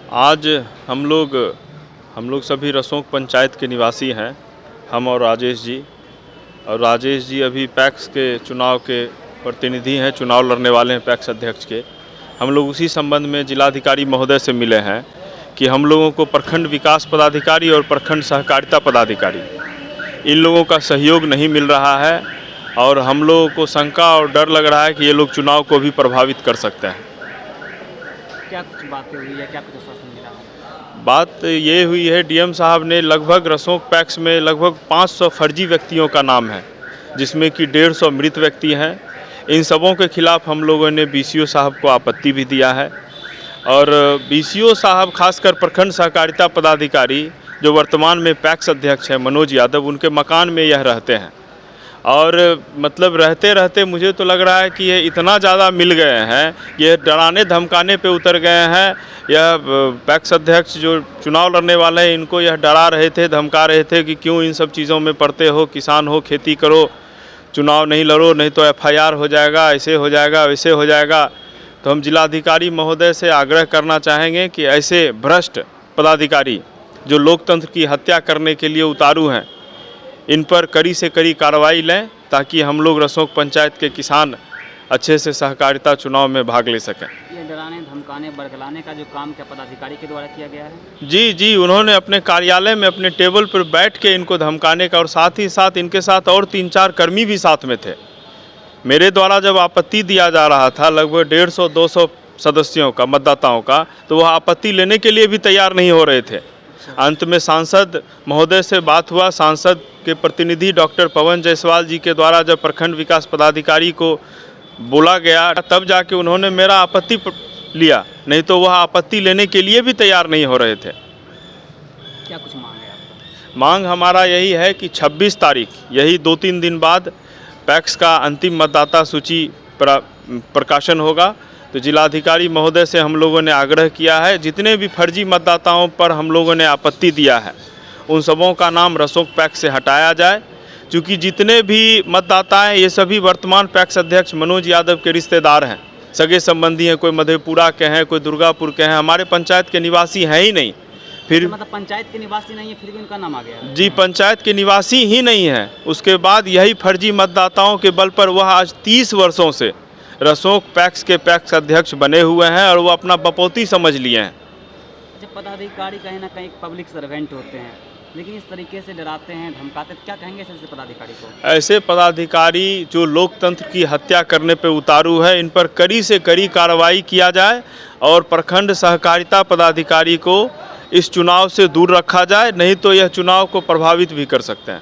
आज हम लोग सभी रसोक पंचायत के निवासी हैं, हम और राजेश जी। और राजेश जी अभी पैक्स के चुनाव के प्रतिनिधि हैं, चुनाव लड़ने वाले हैं पैक्स अध्यक्ष के। हम लोग उसी संबंध में जिलाधिकारी महोदय से मिले हैं कि हम लोगों को प्रखंड विकास पदाधिकारी और प्रखंड सहकारिता पदाधिकारी इन लोगों का सहयोग नहीं मिल रहा है और हम लोगों को शंका और डर लग रहा है कि ये लोग चुनाव को भी प्रभावित कर सकते हैं। क्या कुछ बातें हुई है, क्या कुछ आश्वासन मिला है? बात ये हुई है, डीएम साहब ने लगभग रसोक पैक्स में लगभग 500 फर्जी व्यक्तियों का नाम है, जिसमें कि 150 मृत व्यक्ति हैं। इन सबों के खिलाफ हम लोगों ने बीसीओ साहब को आपत्ति भी दिया है और बीसीओ साहब खासकर प्रखंड सहकारिता पदाधिकारी जो वर्तमान में पैक्स अध्यक्ष हैं मनोज यादव, उनके मकान में यह रहते हैं और मतलब रहते रहते मुझे तो लग रहा है कि ये इतना ज़्यादा मिल गए हैं, ये डराने धमकाने पे उतर गए हैं। यह पैक्स अध्यक्ष जो चुनाव लड़ने वाले हैं इनको यह डरा रहे थे, धमका रहे थे कि क्यों इन सब चीज़ों में पड़ते हो, किसान हो, खेती करो, चुनाव नहीं लड़ो, नहीं तो एफआईआर हो जाएगा, ऐसे हो जाएगा, वैसे हो जाएगा। तो हम जिलाधिकारी महोदय से आग्रह करना चाहेंगे कि ऐसे भ्रष्ट पदाधिकारी जो लोकतंत्र की हत्या करने के लिए उतारू हैं, इन पर कड़ी से कड़ी कार्रवाई लें ताकि हम लोग रसोक पंचायत के किसान अच्छे से सहकारिता चुनाव में भाग ले सकें। ये डराने धमकाने बरगलाने का जो काम क्या पदाधिकारी के द्वारा किया गया है? जी, उन्होंने अपने कार्यालय में अपने टेबल पर बैठ के इनको धमकाने का और साथ ही साथ इनके साथ और 3-4 कर्मी भी साथ में थे। मेरे द्वारा जब आपत्ति दिया जा रहा था लगभग 150-200 सदस्यों का, मतदाताओं का, तो वह आपत्ति लेने के लिए भी तैयार नहीं हो रहे थे। अंत में सांसद महोदय से बात हुआ, सांसद के प्रतिनिधि डॉक्टर पवन जायसवाल जी के द्वारा जब प्रखंड विकास पदाधिकारी को बोला गया तब जाके उन्होंने मेरा आपत्ति लिया, नहीं तो वह आपत्ति लेने के लिए भी तैयार नहीं हो रहे थे। क्या कुछ मांग है आपका? मांग हमारा यही है कि 26 तारीख, यही 2-3 दिन बाद पैक्स का अंतिम मतदाता सूची प्रकाशन होगा। तो जिलाधिकारी महोदय से हम लोगों ने आग्रह किया है, जितने भी फर्जी मतदाताओं पर हम लोगों ने आपत्ति दिया है उन सबों का नाम रसोक पैक्स से हटाया जाए, क्योंकि जितने भी मतदाता हैं ये सभी वर्तमान पैक्स अध्यक्ष मनोज यादव के रिश्तेदार हैं, सगे संबंधी हैं, कोई मधेपुरा के हैं, कोई दुर्गापुर के हैं, हमारे पंचायत के निवासी हैं ही नहीं। फिर मतलब पंचायत के निवासी नहीं है, फिर भी उनका नाम आ गया? जी, पंचायत के निवासी ही नहीं है। उसके बाद यही फर्जी मतदाताओं के बल पर वह आज 30 वर्षों से रसोक पैक्स के पैक्स अध्यक्ष बने हुए हैं और वो अपना बपौती समझ लिए हैं। जब पदाधिकारी कहीं ना कहीं पब्लिक सर्वेंट होते हैं, लेकिन इस तरीके से डराते हैं, धमकाते, क्या कहेंगे ऐसे पदाधिकारी को? ऐसे पदाधिकारी जो लोकतंत्र की हत्या करने पे उतारू है, इन पर कड़ी से कड़ी कार्रवाई किया जाए और प्रखंड सहकारिता पदाधिकारी को इस चुनाव से दूर रखा जाए, नहीं तो यह चुनाव को प्रभावित भी कर सकते हैं।